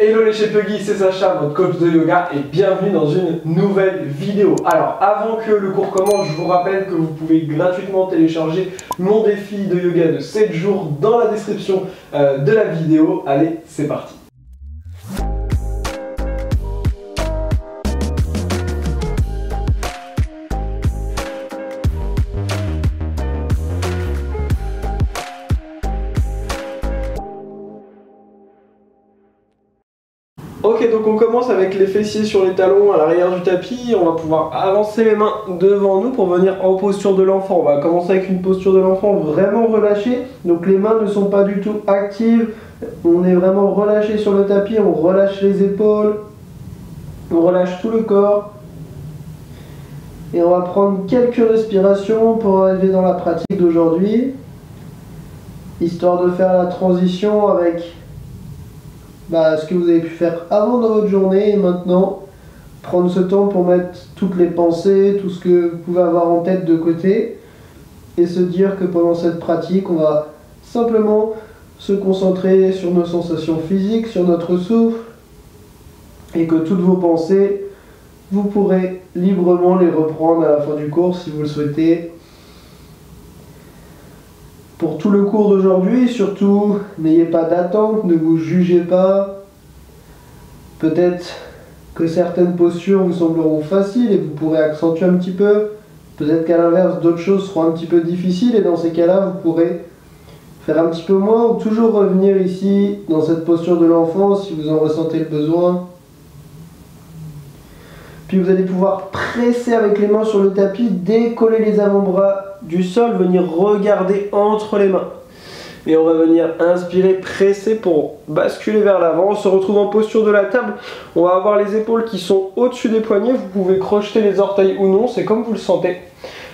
Hello les Chepuggy, c'est Sacha, votre coach de yoga et bienvenue dans une nouvelle vidéo. Alors avant que le cours commence, je vous rappelle que vous pouvez gratuitement télécharger mon défi de yoga de 7 jours dans la description de la vidéo. Allez, c'est parti. Ok, donc on commence avec les fessiers sur les talons à l'arrière du tapis. On va pouvoir avancer les mains devant nous pour venir en posture de l'enfant. On va commencer avec une posture de l'enfant vraiment relâchée. Donc les mains ne sont pas du tout actives. On est vraiment relâché sur le tapis. On relâche les épaules. On relâche tout le corps. Et on va prendre quelques respirations pour arriver dans la pratique d'aujourd'hui. Histoire de faire la transition avec ce que vous avez pu faire avant dans votre journée et maintenant prendre ce temps pour mettre toutes les pensées, tout ce que vous pouvez avoir en tête de côté et se dire que pendant cette pratique on va simplement se concentrer sur nos sensations physiques, sur notre souffle et que toutes vos pensées vous pourrez librement les reprendre à la fin du cours si vous le souhaitez. Pour tout le cours d'aujourd'hui, surtout, n'ayez pas d'attente, ne vous jugez pas. Peut-être que certaines postures vous sembleront faciles et vous pourrez accentuer un petit peu. Peut-être qu'à l'inverse, d'autres choses seront un petit peu difficiles et dans ces cas-là, vous pourrez faire un petit peu moins ou toujours revenir ici, dans cette posture de l'enfant, si vous en ressentez le besoin. Puis vous allez pouvoir presser avec les mains sur le tapis, décoller les avant-bras du sol, venir regarder entre les mains. Et on va venir inspirer, presser pour basculer vers l'avant. On se retrouve en posture de la table. On va avoir les épaules qui sont au-dessus des poignets. Vous pouvez crocheter les orteils ou non, c'est comme vous le sentez.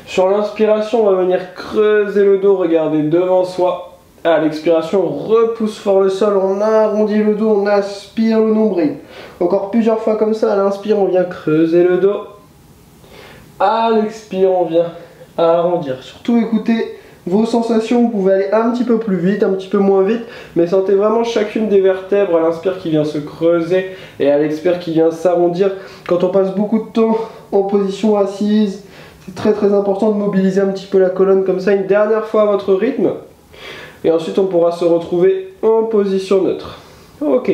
Sur l'inspiration, on va venir creuser le dos, regarder devant soi. À l'expiration, on repousse fort le sol, on arrondit le dos, on aspire le nombril. Encore plusieurs fois comme ça, à l'inspire, on vient creuser le dos. À l'expire, on vient arrondir. Surtout écoutez vos sensations, vous pouvez aller un petit peu plus vite, un petit peu moins vite, mais sentez vraiment chacune des vertèbres, à l'inspire qui vient se creuser et à l'expire qui vient s'arrondir. Quand on passe beaucoup de temps en position assise, c'est très important de mobiliser un petit peu la colonne comme ça une dernière fois à votre rythme. Et ensuite on pourra se retrouver en position neutre. Ok.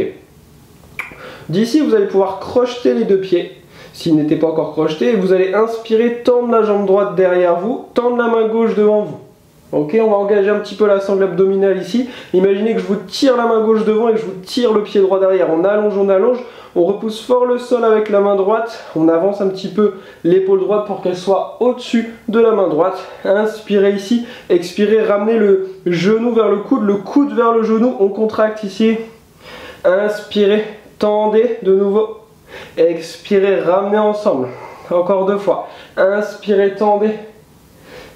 D'ici vous allez pouvoir crocheter les deux pieds, s'ils n'étaient pas encore crochetés, et vous allez inspirer, tendre la jambe droite derrière vous, tendre la main gauche devant vous. Ok, on va engager un petit peu la sangle abdominale ici. Imaginez que je vous tire la main gauche devant et que je vous tire le pied droit derrière. On allonge, on repousse fort le sol avec la main droite. On avance un petit peu l'épaule droite pour qu'elle soit au-dessus de la main droite. Inspirez ici, expirez, ramenez le genou vers le coude vers le genou. On contracte ici. Inspirez, tendez de nouveau. Expirez, ramenez ensemble. Encore deux fois. Inspirez, tendez.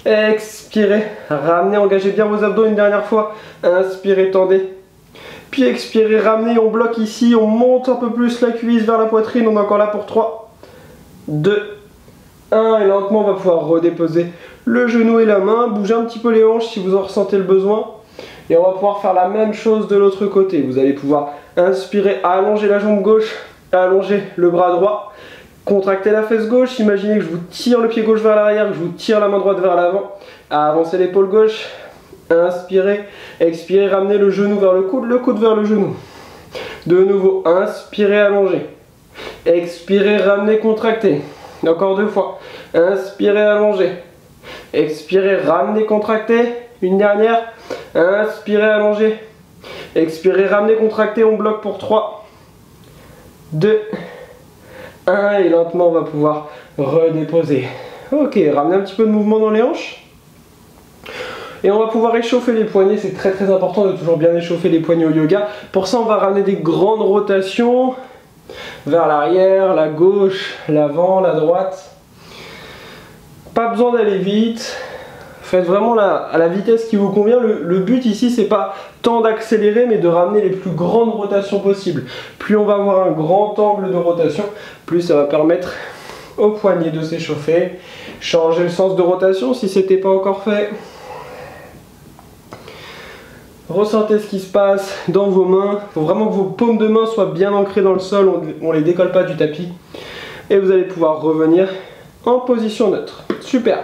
Expirez, ramenez, engagez bien vos abdos une dernière fois. Inspirez, tendez. Puis expirez, ramenez, on bloque ici, on monte un peu plus la cuisse vers la poitrine. On est encore là pour 3, 2, 1. Et lentement, on va pouvoir redéposer le genou et la main. Bougez un petit peu les hanches si vous en ressentez le besoin. Et on va pouvoir faire la même chose de l'autre côté. Vous allez pouvoir inspirer, allonger la jambe gauche, allonger le bras droit. Contractez la fesse gauche, imaginez que je vous tire le pied gauche vers l'arrière, que je vous tire la main droite vers l'avant. Avancez l'épaule gauche, inspirez, expirez, ramenez le genou vers le coude vers le genou. De nouveau, inspirez, allongez. Expirez, ramenez, contractez. Encore deux fois. Inspirez, allongez. Expirez, ramenez, contractez. Une dernière. Inspirez, allongez. Expirez, ramenez, contractez. On bloque pour 3, 2, 1 et lentement on va pouvoir redéposer. Ok, ramenez un petit peu de mouvement dans les hanches. Et on va pouvoir échauffer les poignets, c'est très important de toujours bien échauffer les poignets au yoga. Pour ça on va ramener des grandes rotations vers l'arrière, la gauche, l'avant, la droite. Pas besoin d'aller vite. Faites vraiment à la vitesse qui vous convient. Le but ici, c'est pas tant d'accélérer, mais de ramener les plus grandes rotations possibles. Plus on va avoir un grand angle de rotation, plus ça va permettre au poignet de s'échauffer. Changez le sens de rotation si ce n'était pas encore fait. Ressentez ce qui se passe dans vos mains. Il faut vraiment que vos paumes de main soient bien ancrées dans le sol, on ne les décolle pas du tapis. Et vous allez pouvoir revenir en position neutre. Super.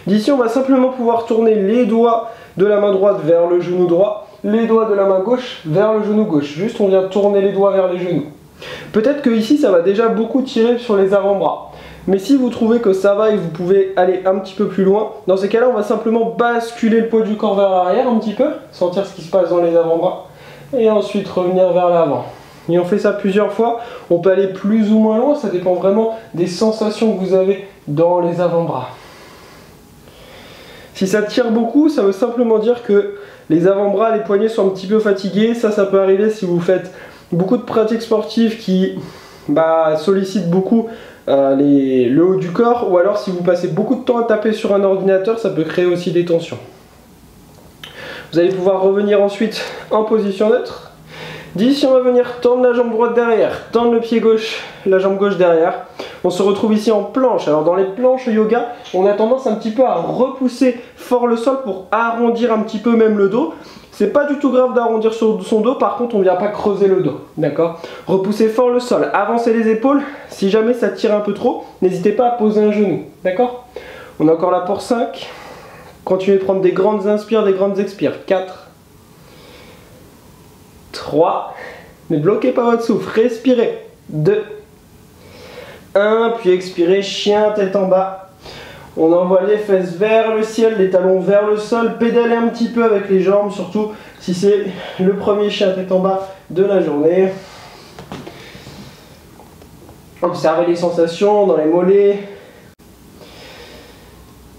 D'ici, on va simplement pouvoir tourner les doigts de la main droite vers le genou droit, les doigts de la main gauche vers le genou gauche. Juste, on vient tourner les doigts vers les genoux. Peut-être que ici, ça va déjà beaucoup tirer sur les avant-bras. Mais si vous trouvez que ça va et que vous pouvez aller un petit peu plus loin, dans ces cas-là, on va simplement basculer le poids du corps vers l'arrière un petit peu, sentir ce qui se passe dans les avant-bras, et ensuite revenir vers l'avant. Et on fait ça plusieurs fois, on peut aller plus ou moins loin, ça dépend vraiment des sensations que vous avez dans les avant-bras. Si ça tire beaucoup, ça veut simplement dire que les avant-bras, les poignets sont un petit peu fatigués. Ça peut arriver si vous faites beaucoup de pratiques sportives qui sollicitent beaucoup le haut du corps, ou alors si vous passez beaucoup de temps à taper sur un ordinateur, ça peut créer aussi des tensions. Vous allez pouvoir revenir ensuite en position neutre. D'ici, on va venir tendre la jambe droite derrière, tendre le pied gauche, la jambe gauche derrière. On se retrouve ici en planche. Alors dans les planches yoga, on a tendance un petit peu à repousser fort le sol pour arrondir un petit peu même le dos. C'est pas du tout grave d'arrondir son dos, par contre on ne vient pas creuser le dos, d'accord? Repoussez fort le sol, avancez les épaules. Si jamais ça tire un peu trop, n'hésitez pas à poser un genou, d'accord? On est encore là pour 5. Continuez de prendre des grandes inspires, des grandes expires. 4, 3, ne bloquez pas votre souffle, respirez. 2, 1, puis expirez, chien, tête en bas. On envoie les fesses vers le ciel, les talons vers le sol, pédalez un petit peu avec les jambes, surtout si c'est le premier chien tête en bas de la journée. Observez les sensations dans les mollets.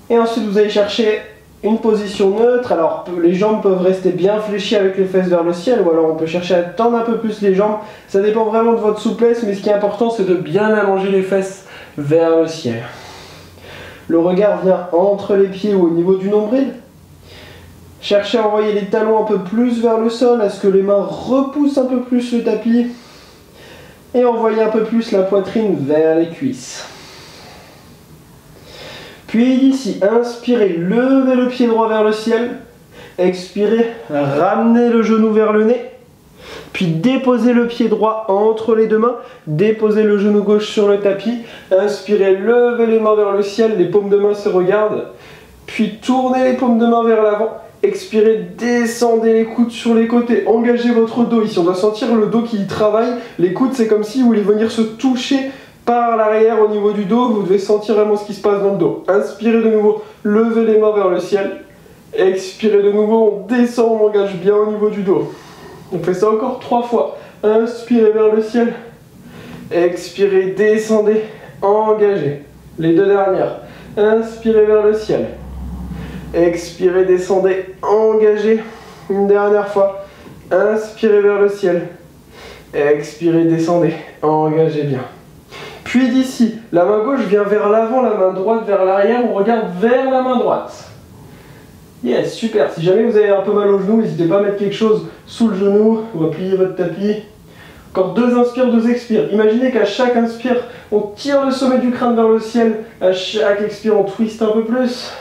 Et ensuite vous allez chercher une position neutre. Alors les jambes peuvent rester bien fléchies avec les fesses vers le ciel, ou alors on peut chercher à tendre un peu plus les jambes. Ça dépend vraiment de votre souplesse, mais ce qui est important c'est de bien allonger les fesses vers le ciel. Le regard vient entre les pieds ou au niveau du nombril. Cherchez à envoyer les talons un peu plus vers le sol, à ce que les mains repoussent un peu plus le tapis. Et envoyez un peu plus la poitrine vers les cuisses. Puis d'ici, inspirez, levez le pied droit vers le ciel. Expirez, ramenez le genou vers le nez. Puis déposez le pied droit entre les deux mains, déposez le genou gauche sur le tapis, inspirez, levez les mains vers le ciel, les paumes de main se regardent, puis tournez les paumes de main vers l'avant, expirez, descendez les coudes sur les côtés, engagez votre dos ici, on doit sentir le dos qui travaille, les coudes c'est comme si vous voulez venir se toucher par l'arrière au niveau du dos, vous devez sentir vraiment ce qui se passe dans le dos. Inspirez de nouveau, levez les mains vers le ciel, expirez de nouveau, on descend, on engage bien au niveau du dos. On fait ça encore 3 fois. Inspirez vers le ciel. Expirez, descendez, engagez. Les 2 dernières. Inspirez vers le ciel. Expirez, descendez, engagez. Une dernière fois. Inspirez vers le ciel. Expirez, descendez, engagez bien. Puis d'ici, la main gauche vient vers l'avant, la main droite vers l'arrière. On regarde vers la main droite. Yes, super. Si jamais vous avez un peu mal au genou, n'hésitez pas à mettre quelque chose sous le genou ou à plier votre tapis. Encore 2 inspires, 2 expires. Imaginez qu'à chaque inspire, on tire le sommet du crâne vers le ciel. À chaque expire, on twiste un peu plus.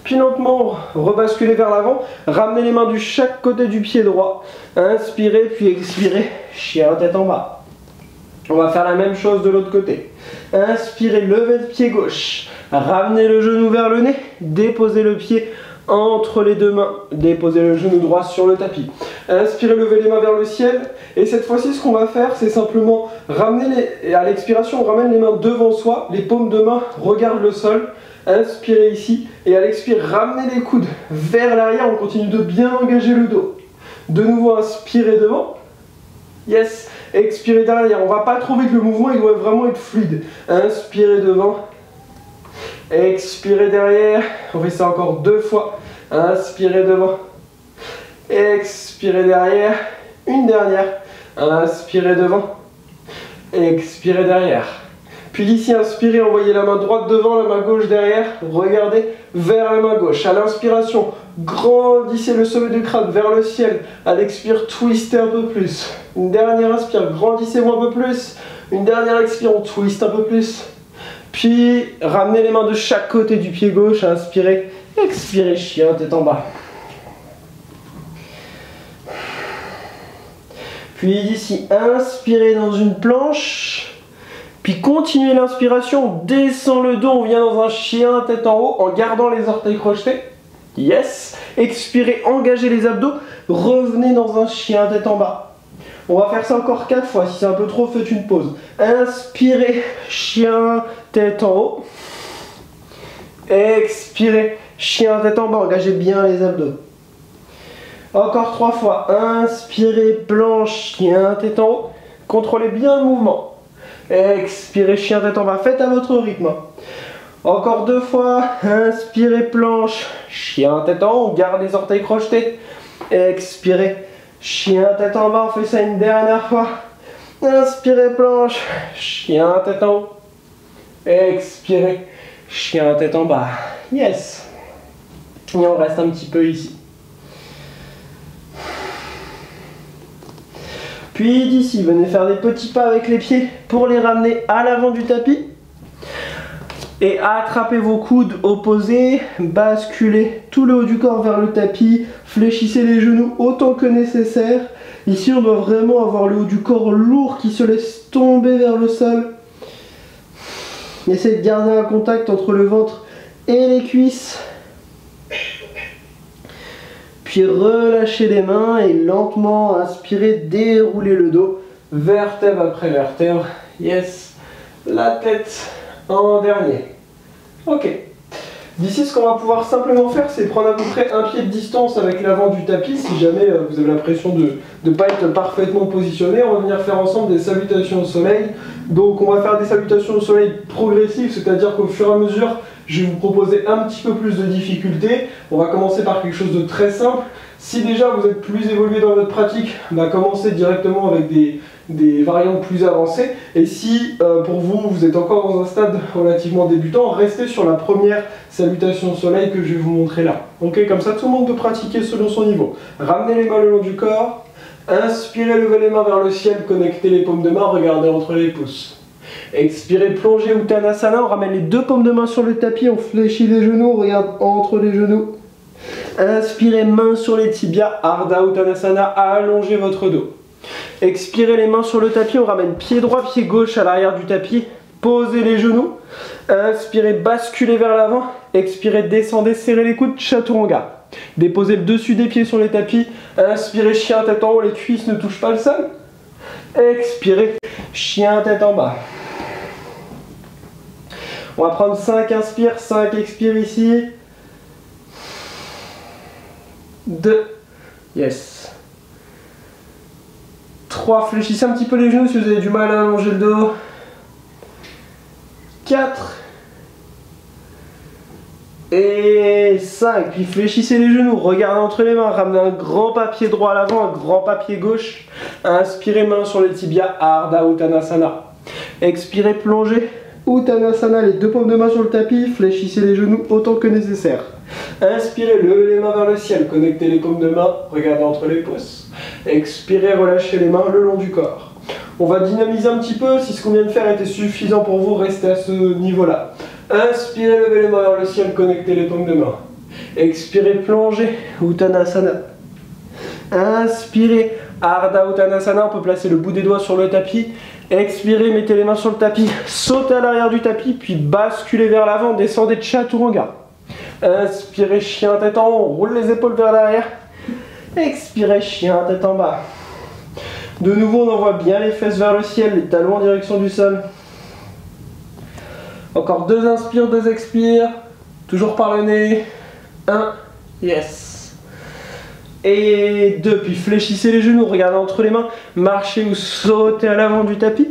Puis lentement, rebasculez vers l'avant. Ramenez les mains de chaque côté du pied droit. Inspirez, puis expirez. Chien tête en bas. On va faire la même chose de l'autre côté. Inspirez, levez le pied gauche. Ramenez le genou vers le nez. Déposez le pied entre les 2 mains, déposez le genou droit sur le tapis. Inspirez, levez les mains vers le ciel. Et cette fois-ci, ce qu'on va faire, c'est simplement ramener à l'expiration, on ramène les mains devant soi, les paumes de main regardent le sol. Inspirez ici. Et à l'expire, ramenez les coudes vers l'arrière. On continue de bien engager le dos. De nouveau, inspirez devant. Yes. Expirez derrière. On ne va pas trouver que le mouvement, il doit vraiment être fluide. Inspirez devant. Expirez derrière, on fait ça encore 2 fois. Inspirez devant. Expirez derrière. Une dernière. Inspirez devant. Expirez derrière. Puis d'ici, inspirez, envoyez la main droite devant, la main gauche derrière. Regardez vers la main gauche. À l'inspiration, grandissez le sommet du crâne vers le ciel. À l'expire, twistez un peu plus. Une dernière inspire, grandissez-vous un peu plus. Une dernière expire, on twiste un peu plus. Puis, ramenez les mains de chaque côté du pied gauche, inspirez, expirez, chien, tête en bas. Puis d'ici, inspirez dans une planche. Puis continuez l'inspiration, on descend le dos, on vient dans un chien tête en haut en gardant les orteils crochetés. Yes. Expirez, engagez les abdos, revenez dans un chien tête en bas. On va faire ça encore 4 fois, si c'est un peu trop, faites une pause. Inspirez, chien tête en haut. Expirez, chien tête en bas, engagez bien les abdos. Encore 3 fois, inspirez, planche, chien tête en haut. Contrôlez bien le mouvement. Expirez, chien tête en bas, faites à votre rythme. Encore 2 fois, inspirez, planche, chien tête en haut, on garde les orteils crochetés. Expirez, chien tête en bas, on fait ça une dernière fois. Inspirez, planche, chien tête en haut. Expirez, chien tête en bas. Yes. Et on reste un petit peu ici. Puis d'ici, venez faire des petits pas avec les pieds pour les ramener à l'avant du tapis. Et attrapez vos coudes opposés, basculez tout le haut du corps vers le tapis, fléchissez les genoux autant que nécessaire. Ici, on doit vraiment avoir le haut du corps lourd qui se laisse tomber vers le sol. Essayez de garder un contact entre le ventre et les cuisses. Puis relâchez les mains et lentement inspirez, déroulez le dos, vertèbre après vertèbre. Yes, la tête en dernier. Ok. D'ici, ce qu'on va pouvoir simplement faire, c'est prendre à peu près un pied de distance avec l'avant du tapis. Si jamais vous avez l'impression de ne pas être parfaitement positionné, on va venir faire ensemble des salutations au soleil. Donc on va faire des salutations au soleil progressives, c'est-à-dire qu'au fur et à mesure, je vais vous proposer un petit peu plus de difficultés. On va commencer par quelque chose de très simple. Si déjà vous êtes plus évolué dans votre pratique, commencez directement avec des variantes plus avancées. Et si pour vous, vous êtes encore dans un stade relativement débutant, restez sur la première salutation au soleil que je vais vous montrer là. Ok, comme ça tout le monde peut pratiquer selon son niveau. Ramenez les mains le long du corps. Inspirez, levez les mains vers le ciel, connectez les paumes de main, regardez entre les pouces. Expirez, plongez Uttanasana, on ramène les deux paumes de main sur le tapis, on fléchit les genoux, on regarde entre les genoux. Inspirez, main sur les tibias, Ardha Uttanasana, allongez votre dos. Expirez les mains sur le tapis, on ramène pied droit, pied gauche à l'arrière du tapis, posez les genoux. Inspirez, basculez vers l'avant, expirez, descendez, serrez les coudes, Chaturanga. Déposez le dessus des pieds sur les tapis, inspirez, chien tête en haut, les cuisses ne touchent pas le sol. Expirez, chien tête en bas. On va prendre 5 inspire, 5 expire ici. 2, yes. 3, fléchissez un petit peu les genoux si vous avez du mal à allonger le dos. 4 et 5, puis fléchissez les genoux, regardez entre les mains, ramenez un grand pas pied droit à l'avant, un grand pas pied gauche. Inspirez, main sur les tibias, Ardha Uttanasana. Expirez, plongez, Uttanasana, les deux paumes de main sur le tapis, fléchissez les genoux autant que nécessaire. Inspirez, levez les mains vers le ciel, connectez les paumes de main, regardez entre les pouces. Expirez, relâchez les mains le long du corps. On va dynamiser un petit peu, si ce qu'on vient de faire était suffisant pour vous, restez à ce niveau-là. Inspirez, levez les mains vers le ciel, connectez les paumes de main. Expirez, plongez, Uttanasana. Inspirez, Ardha Uttanasana, on peut placer le bout des doigts sur le tapis. Expirez, mettez les mains sur le tapis, sautez à l'arrière du tapis, puis basculez vers l'avant, descendez Chaturanga. Inspirez, chien tête en haut, on roule les épaules vers l'arrière. Expirez, chien tête en bas. De nouveau, on envoie bien les fesses vers le ciel, les talons en direction du sol. Encore 2 inspires, 2 expires. Toujours par le nez. 1, yes. Et 2, puis fléchissez les genoux, regardez entre les mains. Marchez ou sautez à l'avant du tapis.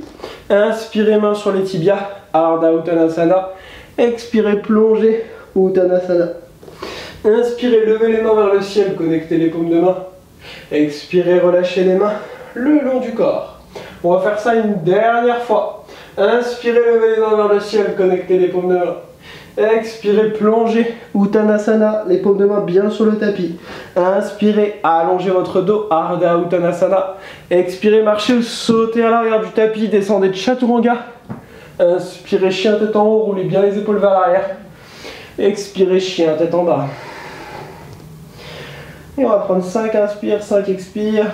Inspirez, main sur les tibias, Ardha Uttanasana. Expirez, plongez, Uttanasana. Inspirez, levez les mains vers le ciel, connectez les paumes de main. Expirez, relâchez les mains le long du corps. On va faire ça une dernière fois. Inspirez, levez les mains vers le ciel, connectez les paumes de main. Expirez, plongez, Uttanasana, les paumes de main bien sur le tapis. Inspirez, allongez votre dos, Ardha Uttanasana. Expirez, marchez ou sautez à l'arrière du tapis, descendez Chaturanga. Inspirez, chien tête en haut, roulez bien les épaules vers l'arrière. Expirez, chien tête en bas. Et on va prendre 5 inspire, 5 expire.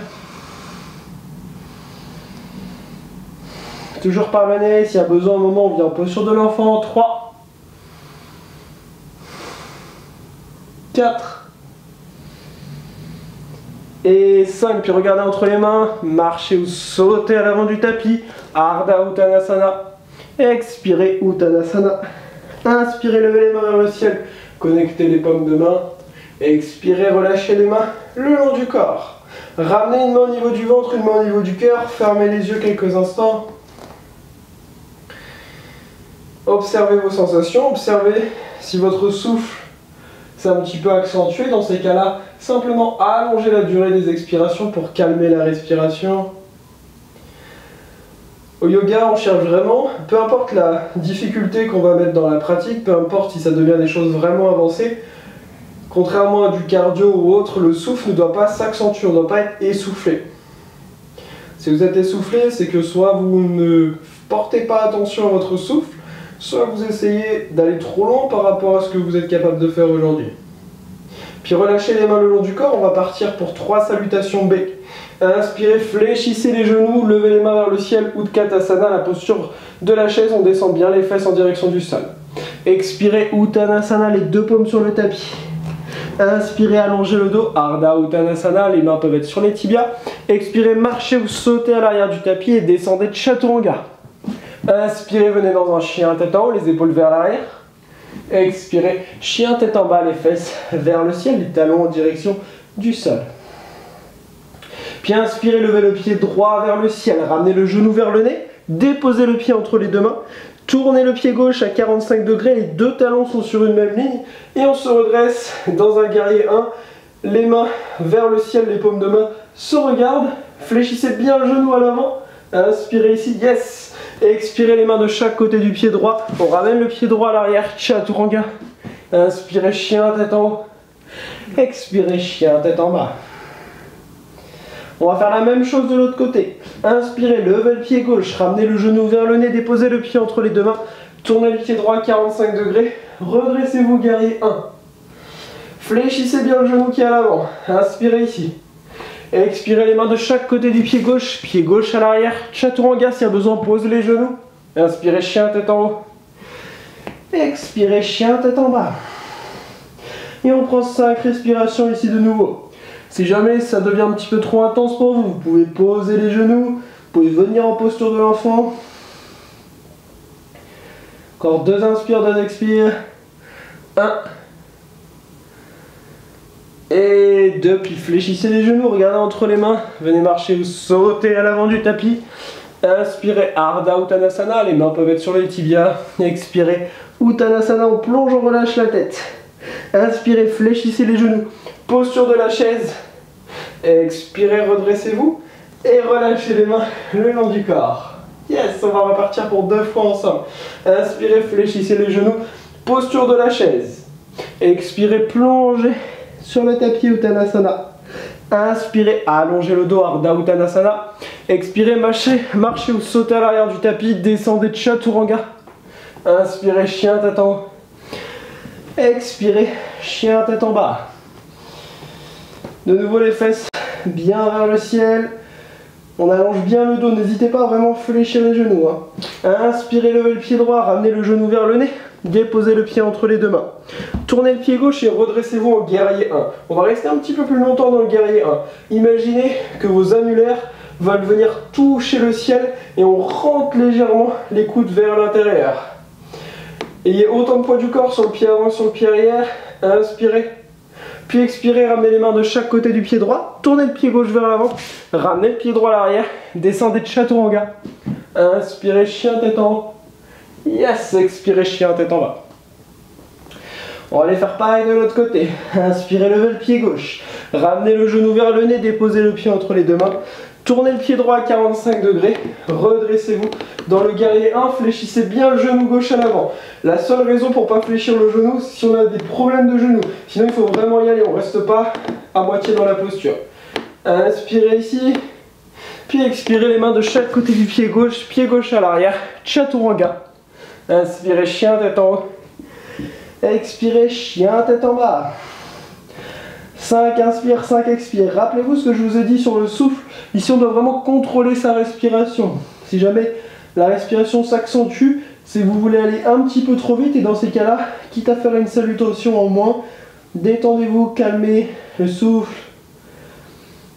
toujours par le nez. S'il y a besoin, un moment, on vient en posture de l'enfant. 3, 4 et 5. Puis regardez entre les mains, marchez ou sautez à l'avant du tapis. Ardha Uttanasana. Expirez Uttanasana. Inspirez, levez les mains vers le ciel. Connectez les paumes de main. Expirez, relâchez les mains le long du corps. Ramenez une main au niveau du ventre, une main au niveau du cœur. Fermez les yeux quelques instants. Observez vos sensations. Observez si votre souffle s'est un petit peu accentué. Dans ces cas-là, simplement allongez la durée des expirations pour calmer la respiration. Au yoga, on cherche vraiment, peu importe la difficulté qu'on va mettre dans la pratique, peu importe si ça devient des choses vraiment avancées, contrairement à du cardio ou autre, le souffle ne doit pas s'accentuer, on ne doit pas être essoufflé. Si vous êtes essoufflé, c'est que soit vous ne portez pas attention à votre souffle, soit vous essayez d'aller trop loin par rapport à ce que vous êtes capable de faire aujourd'hui. Puis relâchez les mains le long du corps, on va partir pour 3 salutations B. Inspirez, fléchissez les genoux, levez les mains vers le ciel, Utkatasana, la posture de la chaise, on descend bien les fesses en direction du sol. Expirez, Uttanasana, les 2 paumes sur le tapis. Inspirez, allongez le dos, Ardha Uttanasana, les mains peuvent être sur les tibias. Expirez, marchez ou sautez à l'arrière du tapis et descendez de Chaturanga. Inspirez, venez dans un chien tête en haut, les épaules vers l'arrière. Expirez, chien tête en bas, les fesses vers le ciel, les talons en direction du sol. Puis inspirez, levez le pied droit vers le ciel, ramenez le genou vers le nez, déposez le pied entre les 2 mains, tournez le pied gauche à 45 degrés, les 2 talons sont sur une même ligne, et on se redresse dans un guerrier 1, les mains vers le ciel, les paumes de main se regardent, fléchissez bien le genou à l'avant, inspirez ici, yes, et expirez les mains de chaque côté du pied droit, on ramène le pied droit à l'arrière, Chaturanga, inspirez, chien tête en haut, expirez, chien tête en bas. On va faire la même chose de l'autre côté. Inspirez, levez le pied gauche, ramenez le genou vers le nez, déposez le pied entre les 2 mains, tournez le pied droit à 45 degrés, redressez-vous, guerrier 1. Fléchissez bien le genou qui est à l'avant, inspirez ici. Expirez les mains de chaque côté du pied gauche à l'arrière, Chaturanga, s'il y a besoin, posez les genoux. Inspirez, chien tête en haut. Expirez, chien tête en bas. Et on prend 5 respirations ici de nouveau. Si jamais ça devient un petit peu trop intense pour vous, vous pouvez poser les genoux, vous pouvez venir en posture de l'enfant. Encore 2 inspires, 2 expires. 1. Et 2, puis fléchissez les genoux, regardez entre les mains, venez marcher ou sauter à l'avant du tapis. Inspirez, Ardha Uttanasana, les mains peuvent être sur les tibias. Expirez, Uttanasana, on plonge, on relâche la tête. Inspirez, fléchissez les genoux, posture de la chaise. Expirez, redressez-vous et relâchez les mains le long du corps. Yes, on va repartir pour 2 fois ensemble. Inspirez, fléchissez les genoux, posture de la chaise. Expirez, plongez sur le tapis Uttanasana. Inspirez, allongez le dos, Ardha Uttanasana. Expirez, marchez ou sautez à l'arrière du tapis, descendez de Chaturanga. Inspirez, chien tête en haut. Expirez, chien tête en bas. De nouveau les fesses bien vers le ciel. On allonge bien le dos, n'hésitez pas à vraiment fléchir les genoux. Inspirez, levez le pied droit, ramenez le genou vers le nez. Déposez le pied entre les 2 mains. Tournez le pied gauche et redressez-vous en guerrier 1. On va rester un petit peu plus longtemps dans le guerrier 1. Imaginez que vos annulaires veulent venir toucher le ciel et on rentre légèrement les coudes vers l'intérieur. Ayez autant de poids du corps sur le pied avant, sur le pied arrière. Inspirez. Puis expirez, ramenez les mains de chaque côté du pied droit. Tournez le pied gauche vers l'avant. Ramenez le pied droit à l'arrière. Descendez de Chaturanga. Inspirez, chien tête en haut. Yes, expirez, chien tête en bas. On va aller faire pareil de l'autre côté. Inspirez, levez le pied gauche. Ramenez le genou vers le nez, déposez le pied entre les 2 mains. Tournez le pied droit à 45 degrés. Redressez-vous. Dans le guerrier 1, fléchissez bien le genou gauche à l'avant. La seule raison pour ne pas fléchir le genou, c'est si on a des problèmes de genou. Sinon, il faut vraiment y aller. On ne reste pas à moitié dans la posture. Inspirez ici. Puis expirez les mains de chaque côté du pied gauche à l'arrière. Chaturanga. Inspirez, chien tête en haut. Expirez, chien tête en bas. 5 inspire, 5 expire. Rappelez-vous ce que je vous ai dit sur le souffle. Ici, on doit vraiment contrôler sa respiration. Si jamais La respiration s'accentue si vous voulez aller un petit peu trop vite, et dans ces cas-là, quitte à faire une salutation en moins, détendez-vous, calmez le souffle.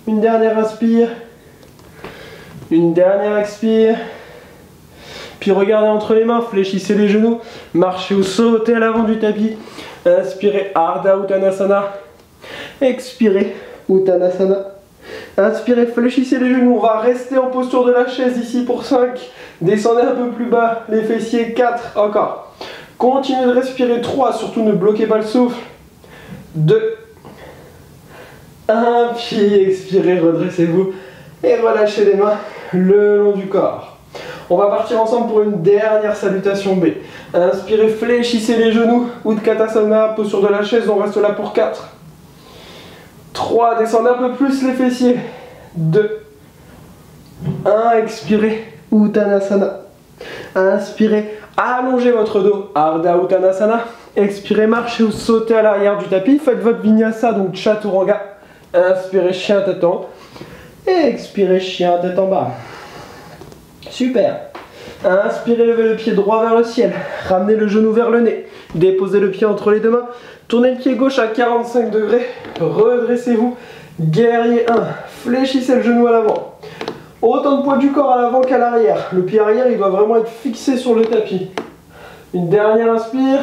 Une dernière inspire. Une dernière expire. Puis regardez entre les mains, fléchissez les genoux, marchez ou sautez à l'avant du tapis. Inspirez, Ardha Uttanasana. Expirez, Uttanasana. Inspirez, fléchissez les genoux. On va rester en posture de la chaise ici pour 5. Descendez un peu plus bas, les fessiers, 4. Encore. Continuez de respirer, 3. Surtout ne bloquez pas le souffle. 2. 1. Puis expirez, redressez-vous. Et relâchez les mains le long du corps. On va partir ensemble pour une dernière salutation B. Inspirez, fléchissez les genoux. Utkatasana, posture de la chaise, on reste là pour 4. 3, descendez un peu plus les fessiers. 2. 1, expirez, Uttanasana. Inspirez, allongez votre dos, Ardha Uttanasana. Expirez, marchez ou sautez à l'arrière du tapis. Faites votre vinyasa, donc chaturanga. Inspirez, chien tête en haut. Et expirez, chien tête en bas. Super. Inspirez, levez le pied droit vers le ciel. Ramenez le genou vers le nez. Déposez le pied entre les deux mains. Tournez le pied gauche à 45 degrés. Redressez-vous. Guerrier 1. Fléchissez le genou à l'avant. Autant de poids du corps à l'avant qu'à l'arrière. Le pied arrière, il doit vraiment être fixé sur le tapis. Une dernière inspire.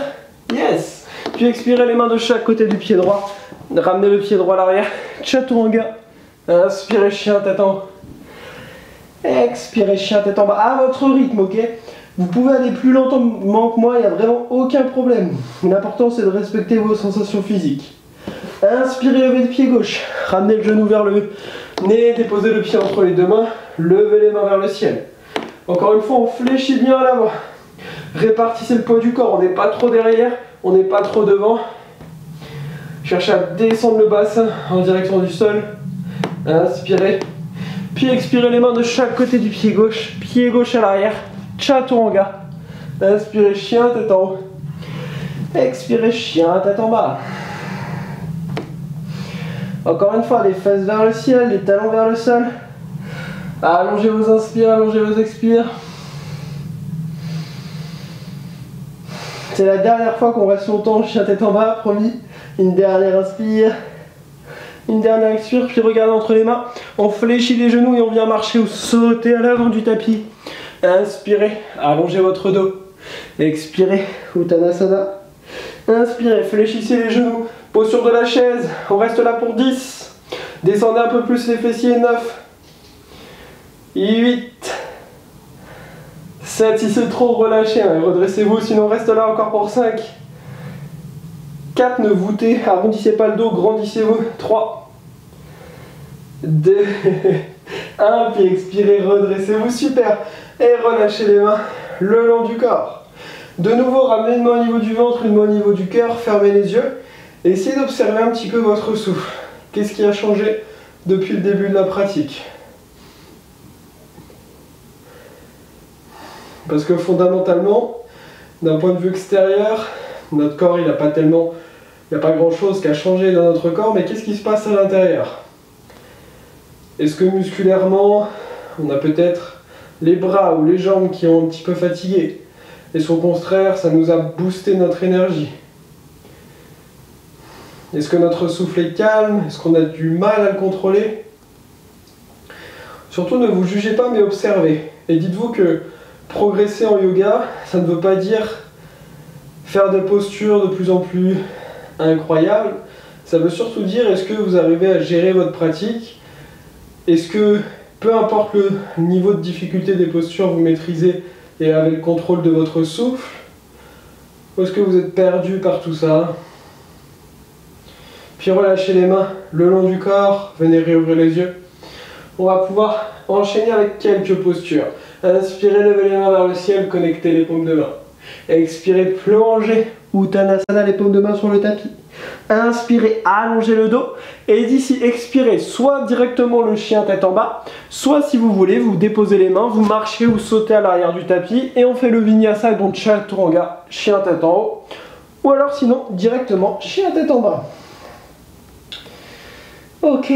Yes. Puis expirez les mains de chaque côté du pied droit. Ramenez le pied droit à l'arrière. Chaturanga. Inspirez, chien tête en haut. Expirez, chien tête en bas, à votre rythme, ok? Vous pouvez aller plus lentement que moi, il n'y a vraiment aucun problème. L'important, c'est de respecter vos sensations physiques. Inspirez, levez le pied gauche. Ramenez le genou vers le nez, déposez le pied entre les deux mains. Levez les mains vers le ciel. Encore une fois, on fléchit bien à l'avant. Répartissez le poids du corps, on n'est pas trop derrière, on n'est pas trop devant. Cherchez à descendre le bassin en direction du sol. Inspirez. Puis expirez les mains de chaque côté du pied gauche à l'arrière, chaturanga. Inspirez, chien tête en haut. Expirez, chien tête en bas. Encore une fois, les fesses vers le ciel, les talons vers le sol. Allongez vos inspires, allongez vos expires. C'est la dernière fois qu'on reste longtemps, chien tête en bas, promis. Une dernière inspire. Une dernière expire, puis regardez entre les mains. On fléchit les genoux et on vient marcher ou sauter à l'avant du tapis. Inspirez, allongez votre dos. Expirez, Uttanasana. Inspirez, fléchissez les genoux. Posture de la chaise, on reste là pour 10. Descendez un peu plus les fessiers, 9. 8. 7, si c'est trop, relâchez. Redressez-vous, sinon on reste là encore pour 5. 4, ne voûtez, arrondissez pas le dos, grandissez-vous. 3, 2, 1, puis expirez, redressez-vous, super. Et relâchez les mains le long du corps. De nouveau, ramenez une main au niveau du ventre, une main au niveau du cœur, fermez les yeux. Et essayez d'observer un petit peu votre souffle. Qu'est-ce qui a changé depuis le début de la pratique? Parce que fondamentalement, d'un point de vue extérieur, notre corps, il n'a pas tellement... Il n'y a pas grand-chose qui a changé dans notre corps, mais qu'est-ce qui se passe à l'intérieur? Est-ce que musculairement, on a peut-être les bras ou les jambes qui ont un petit peu fatigué? Est-ce qu'au contraire, ça nous a boosté notre énergie? Est-ce que notre souffle est calme? Est-ce qu'on a du mal à le contrôler? Surtout, ne vous jugez pas, mais observez. Et dites-vous que progresser en yoga, ça ne veut pas dire faire des postures de plus en plus incroyables. Ça veut surtout dire, est-ce que vous arrivez à gérer votre pratique? Est-ce que, peu importe le niveau de difficulté des postures, vous maîtrisez et avez le contrôle de votre souffle? Ou est-ce que vous êtes perdu par tout ça? Puis relâchez les mains le long du corps, venez réouvrir les yeux. On va pouvoir enchaîner avec quelques postures. Inspirez, levez les mains vers le ciel, connectez les paumes de main. Expirez, plongez, Uttanasana, les paumes de main sur le tapis. Inspirez, allongez le dos. Et d'ici, expirez, soit directement le chien tête en bas, soit si vous voulez, vous déposez les mains, vous marchez ou sautez à l'arrière du tapis, et on fait le vinyasa, donc chaturanga, chien tête en haut. Ou alors sinon, directement, chien tête en bas. Ok.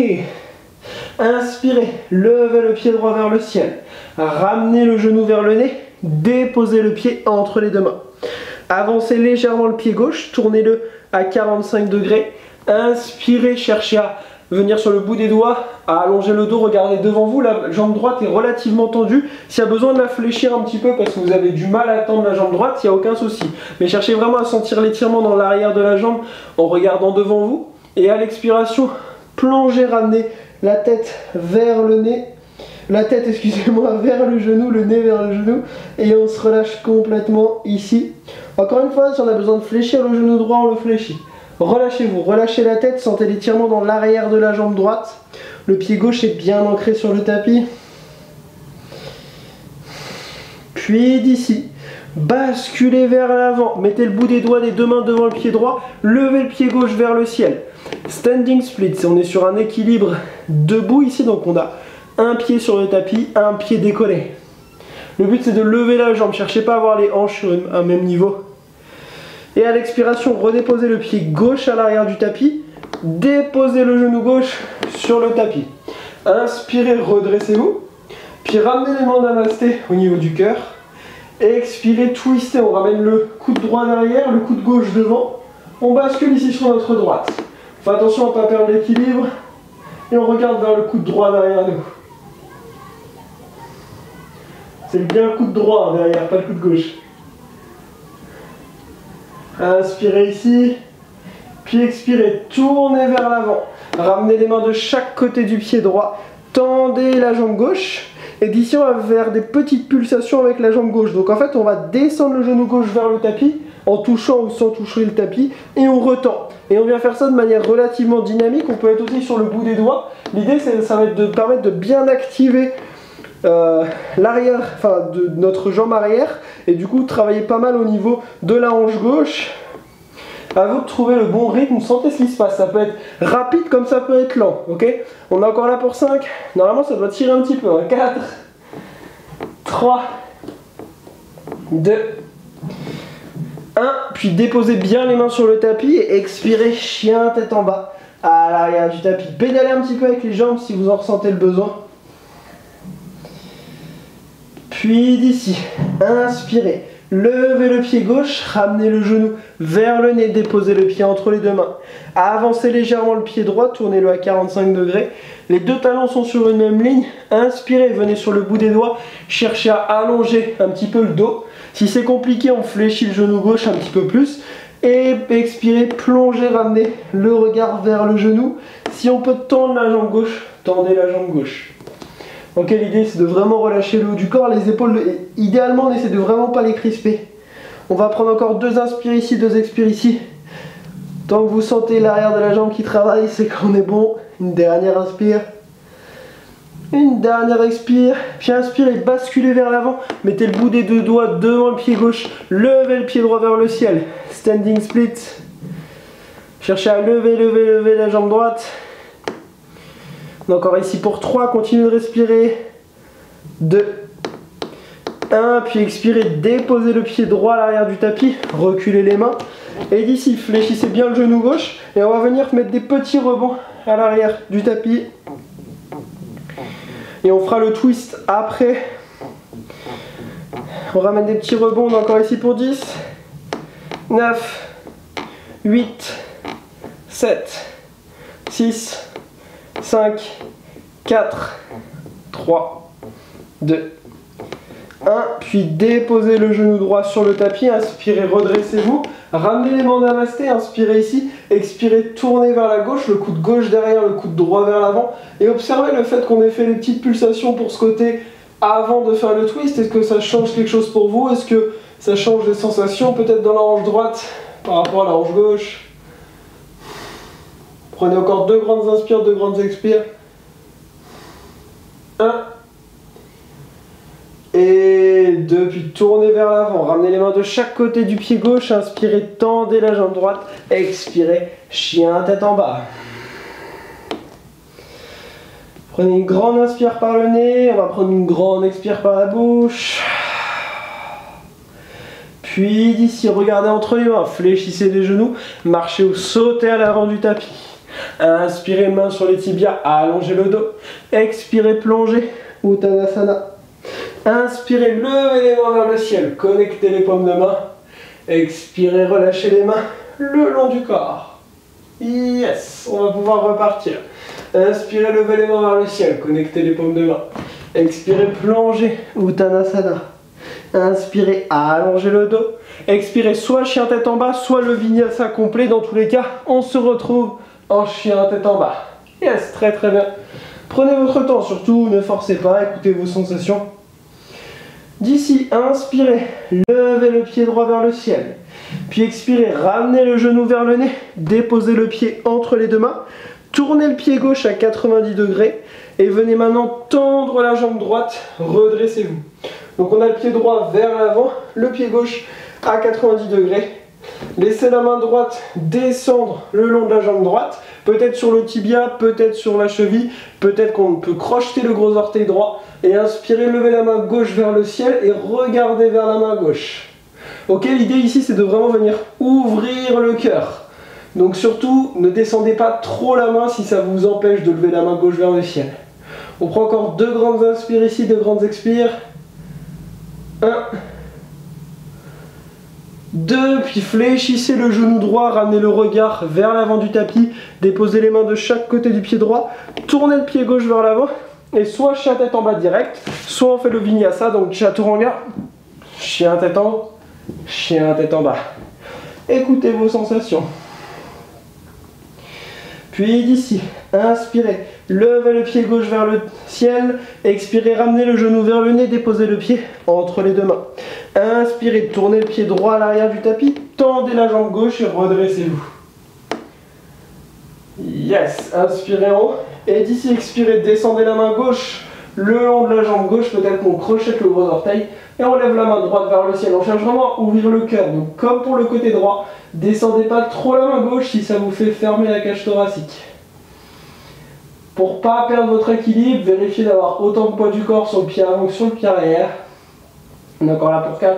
Inspirez, levez le pied droit vers le ciel. Ramenez le genou vers le nez. déposez le pied entre les deux mains. Avancez légèrement le pied gauche, tournez-le à 45 degrés. Inspirez, cherchez à venir sur le bout des doigts, à allonger le dos, regardez devant vous, la jambe droite est relativement tendue. S'il y a besoin de la fléchir un petit peu parce que vous avez du mal à tendre la jambe droite, il n'y a aucun souci. Mais cherchez vraiment à sentir l'étirement dans l'arrière de la jambe en regardant devant vous. Et à l'expiration, plongez, ramenez la tête vers le nez. La tête, excusez-moi, vers le genou, le nez vers le genou. Et on se relâche complètement ici. Encore une fois, si on a besoin de fléchir le genou droit, on le fléchit. Relâchez-vous, relâchez la tête, sentez l'étirement dans l'arrière de la jambe droite. Le pied gauche est bien ancré sur le tapis. Puis d'ici, basculez vers l'avant. Mettez le bout des doigts des deux mains devant le pied droit. Levez le pied gauche vers le ciel. Standing split, on est sur un équilibre debout ici, donc on a un pied sur le tapis, un pied décollé. Le but c'est de lever la jambe, cherchez pas à avoir les hanches sur un même niveau. Et à l'expiration, redéposez le pied gauche à l'arrière du tapis, déposez le genou gauche sur le tapis. Inspirez, redressez-vous, puis ramenez les mains namasté au niveau du cœur. Expirez, twistez, on ramène le coude droit derrière, le coude gauche devant. On bascule ici sur notre droite. Faites attention à ne pas perdre l'équilibre. Et on regarde vers le coude droit derrière nous. C'est bien le coude droit derrière, pas le coude gauche. Inspirez ici, puis expirez, tournez vers l'avant. Ramenez les mains de chaque côté du pied droit, tendez la jambe gauche. Et d'ici on va faire des petites pulsations avec la jambe gauche. Donc en fait on va descendre le genou gauche vers le tapis, en touchant ou sans toucher le tapis, et on retend. Et on vient faire ça de manière relativement dynamique, on peut être aussi sur le bout des doigts. L'idée ça va être de permettre de bien activer l'arrière, enfin de notre jambe arrière, et du coup travailler pas mal au niveau de la hanche gauche. À vous de trouver le bon rythme, sentez ce qui se passe, ça peut être rapide comme ça peut être lent, ok? On est encore là pour 5, normalement ça doit tirer un petit peu, hein. 4, 3, 2, 1, puis déposez bien les mains sur le tapis et expirez, chien tête en bas à l'arrière du tapis. Pédalez un petit peu avec les jambes si vous en ressentez le besoin. Puis d'ici, inspirez, levez le pied gauche, ramenez le genou vers le nez, déposez le pied entre les deux mains. Avancez légèrement le pied droit, tournez-le à 45 degrés. Les deux talons sont sur une même ligne. Inspirez, venez sur le bout des doigts, cherchez à allonger un petit peu le dos. Si c'est compliqué, on fléchit le genou gauche un petit peu plus. Et expirez, plongez, ramenez le regard vers le genou. Si on peut tendre la jambe gauche, tendez la jambe gauche. Ok, l'idée c'est de vraiment relâcher le haut du corps, les épaules, idéalement on essaie de vraiment pas les crisper. On va prendre encore 2 inspires ici, 2 expires ici. Tant que vous sentez l'arrière de la jambe qui travaille, c'est qu'on est bon. Une dernière inspire. Une dernière expire. Puis inspirez, basculez vers l'avant. Mettez le bout des deux doigts devant le pied gauche. Levez le pied droit vers le ciel. Standing split. Cherchez à lever la jambe droite. Encore ici pour 3, continuez de respirer. 2, 1, puis expirez, déposez le pied droit à l'arrière du tapis, reculez les mains. Et d'ici, fléchissez bien le genou gauche et on va venir mettre des petits rebonds à l'arrière du tapis. Et on fera le twist après. On ramène des petits rebonds, encore ici pour 10, 9, 8, 7, 6, 5, 4, 3, 2, 1, puis déposez le genou droit sur le tapis, inspirez, redressez-vous, ramenez les mains namasté, inspirez ici, expirez, tournez vers la gauche, le coude gauche derrière, le coude droit vers l'avant, et observez le fait qu'on ait fait les petites pulsations pour ce côté avant de faire le twist. Est-ce que ça change quelque chose pour vous? Est-ce que ça change des sensations peut-être dans la hanche droite par rapport à la hanche gauche? Prenez encore 2 grandes inspires, 2 grandes expires. 1. Et 2, puis tournez vers l'avant. Ramenez les mains de chaque côté du pied gauche. Inspirez, tendez la jambe droite. Expirez, chien tête en bas. Prenez une grande inspire par le nez. On va prendre une grande expire par la bouche. Puis d'ici, regardez entre les mains. Fléchissez les genoux. Marchez ou sautez à l'avant du tapis. Inspirez, main sur les tibias, allongez le dos. Expirez, plongez, Uttanasana. Inspirez, levez les mains vers le ciel, connectez les paumes de main. Expirez, relâchez les mains le long du corps. Yes, on va pouvoir repartir. Inspirez, levez les mains vers le ciel, connectez les paumes de main. Expirez, plongez, Uttanasana. Inspirez, allongez le dos. Expirez, soit chien tête en bas, soit le vinyasa complet. Dans tous les cas, on se retrouve en chien tête en bas. Yes, très très bien. Prenez votre temps, surtout ne forcez pas, écoutez vos sensations. D'ici, inspirez, levez le pied droit vers le ciel. Puis expirez, ramenez le genou vers le nez, déposez le pied entre les deux mains, tournez le pied gauche à 90 degrés et venez maintenant tendre la jambe droite, redressez-vous. Donc on a le pied droit vers l'avant, le pied gauche à 90 degrés. Laissez la main droite descendre le long de la jambe droite, peut-être sur le tibia, peut-être sur la cheville, peut-être qu'on peut crocheter le gros orteil droit. Et inspirez, levez la main gauche vers le ciel et regardez vers la main gauche. Ok, l'idée ici c'est de vraiment venir ouvrir le cœur. Donc surtout, ne descendez pas trop la main si ça vous empêche de lever la main gauche vers le ciel. On prend encore 2 grandes inspires ici, 2 grandes expires. 1, 2, puis fléchissez le genou droit, ramenez le regard vers l'avant du tapis, déposez les mains de chaque côté du pied droit, tournez le pied gauche vers l'avant, et soit chien tête en bas direct, soit on fait le vinyasa, donc chaturanga, chien tête en haut, chien tête en bas. Écoutez vos sensations. Puis d'ici, inspirez, levez le pied gauche vers le ciel, expirez, ramenez le genou vers le nez, déposez le pied entre les deux mains. Inspirez, tournez le pied droit à l'arrière du tapis, tendez la jambe gauche et redressez-vous. Yes, inspirez en haut, et d'ici, expirez, descendez la main gauche le long de la jambe gauche, peut-être qu'on crochette le gros orteil, et on lève la main droite vers le ciel. On cherche vraiment à ouvrir le cœur, donc comme pour le côté droit, descendez pas trop la main gauche si ça vous fait fermer la cage thoracique. Pour pas perdre votre équilibre, vérifiez d'avoir autant de poids du corps sur le pied avant que sur le pied arrière. On est encore là pour 4,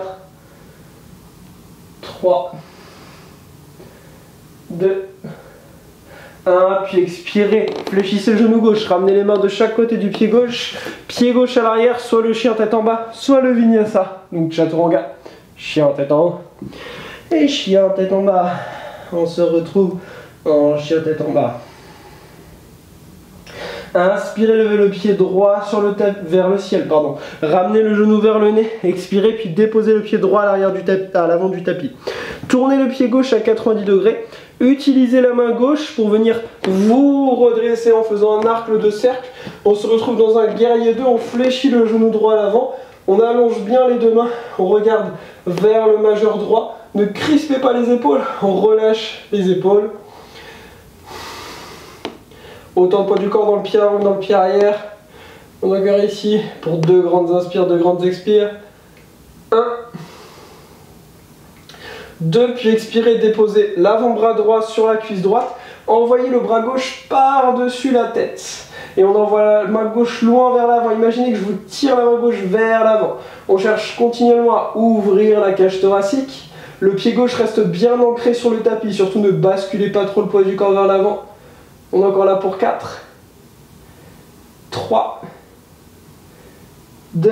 3, 2, 1, puis expirez, fléchissez le genou gauche, ramenez les mains de chaque côté du pied gauche à l'arrière, soit le chien tête en bas, soit le vinyasa, donc chaturanga, chien tête en haut, et chien tête en bas, on se retrouve en chien tête en bas. Inspirez, levez le pied droit sur le vers le ciel, pardon. Ramenez le genou vers le nez, expirez, puis déposez le pied droit à l'arrière du tapis, à l'avant du tapis. Tournez le pied gauche à 90 degrés. Utilisez la main gauche pour venir vous redresser en faisant un arc de cercle. On se retrouve dans un guerrier 2, on fléchit le genou droit à l'avant. On allonge bien les deux mains, on regarde vers le majeur droit. Ne crispez pas les épaules, on relâche les épaules. Autant de poids du corps dans le pied avant que dans le pied arrière. On regarde ici pour 2 grandes inspires, 2 grandes expires. 1, 2, puis expirez, déposez l'avant-bras droit sur la cuisse droite. Envoyez le bras gauche par-dessus la tête. Et on envoie la main gauche loin vers l'avant. Imaginez que je vous tire la main gauche vers l'avant. On cherche continuellement à ouvrir la cage thoracique. Le pied gauche reste bien ancré sur le tapis. Surtout ne basculez pas trop le poids du corps vers l'avant. On est encore là pour 4, 3, 2,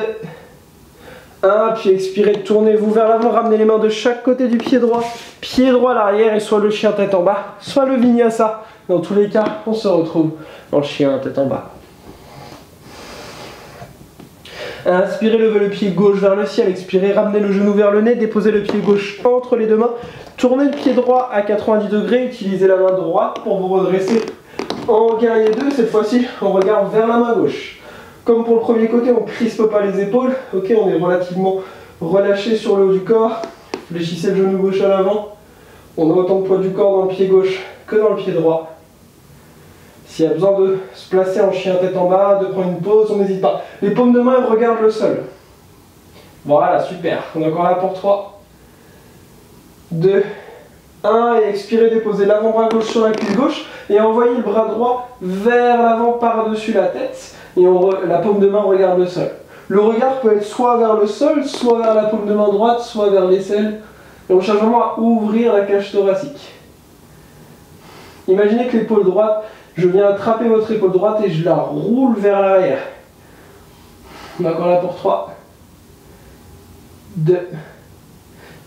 1, puis expirez, tournez-vous vers l'avant, ramenez les mains de chaque côté du pied droit à l'arrière, et soit le chien tête en bas, soit le vinyasa. Dans tous les cas, on se retrouve en chien tête en bas. Inspirez, levez le pied gauche vers le ciel, expirez, ramenez le genou vers le nez, déposez le pied gauche entre les deux mains, tournez le pied droit à 90 degrés, utilisez la main droite pour vous redresser. En guerrier 2, cette fois-ci, on regarde vers la main gauche. Comme pour le premier côté, on ne crispe pas les épaules. Ok, on est relativement relâché sur le haut du corps. Fléchissez le genou gauche à l'avant. On a autant de poids du corps dans le pied gauche que dans le pied droit. S'il y a besoin de se placer en chien tête en bas, de prendre une pause, on n'hésite pas. Les paumes de main, elles regardent le sol. Voilà, super. On est encore là pour 3, 2, 1, et expirez, déposez l'avant-bras gauche sur la cuisse gauche et envoyez le bras droit vers l'avant par-dessus la tête, et la paume de main regarde le sol. Le regard peut être soit vers le sol, soit vers la paume de main droite, soit vers l'aisselle, et on cherche vraiment à ouvrir la cage thoracique. Imaginez que l'épaule droite, je viens attraper votre épaule droite et je la roule vers l'arrière. On est encore là pour 3, 2,